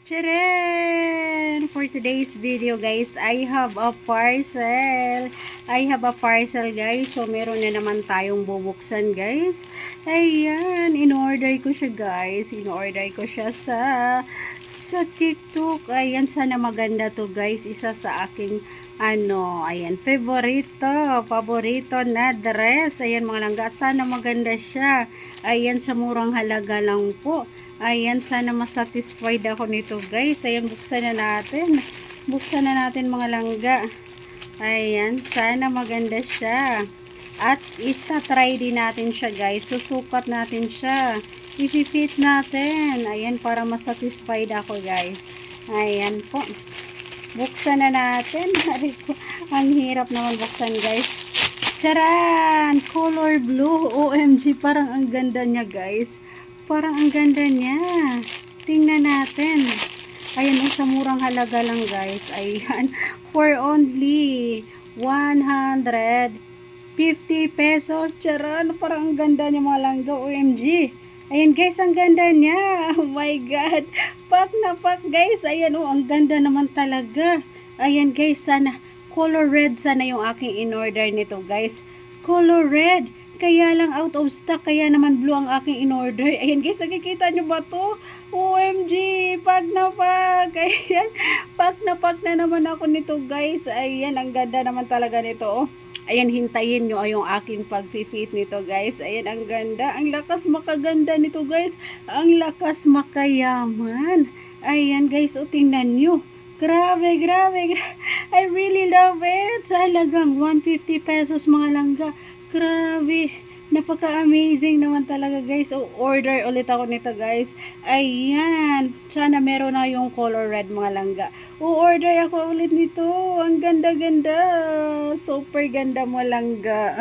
Tcharan! For today's video guys, I have a parcel. Guys. So meron na naman tayong bubuksan guys. Ayan, in-order ko siya guys. In-order ko siya sa TikTok. Ayan, sana maganda to guys. Isa sa aking ayan, paborito na dress. Ayan mga langga, sana maganda siya. Ayan, sa murang halaga lang po. Ayan, sana masatisfied ako nito guys. Ayan, buksan na natin. Buksan na natin mga langga. Ayan, sana maganda siya. At itatry din natin siya guys. Susukat natin siya. I-fit natin. Ayan, para masatisfied ako guys. Ayan po. Buksan na natin. Ang hirap naman buksan guys. Charan! Color blue. OMG, parang ang ganda niya guys. Parang ang ganda niya. Tingnan natin. Ayan, sa murang halaga lang guys. Ayan. For only 150 pesos. Charan! Parang ang ganda niya mga langga. OMG. Ayan guys, ang ganda niya. Oh my God. Pak na pak guys. Ayan, ang ganda naman talaga. Ayan guys, sana color red sana yung aking in-order nito guys. Color red. Kaya lang out of stock, kaya naman blue ang aking in-order. Ayan guys, nakikita nyo ba to? OMG, pak na pak. Ayan, pak na naman ako nito guys. Ayan, ang ganda naman talaga nito. Oh. Ayan, hintayin nyo yung aking pag-fit nito guys. Ayan, ang ganda. Ang lakas makaganda nito guys. Ang lakas makayaman. Ayan guys, tingnan nyo. Grabe. I really love it. Sa halagang 150 pesos mga langga. Grabe. Napaka-amazing naman talaga guys. Order ulit ako nito guys. Ayan. Sana meron na yung color red mga langga. Order ako ulit nito. Ang ganda-ganda. Super ganda mga langga.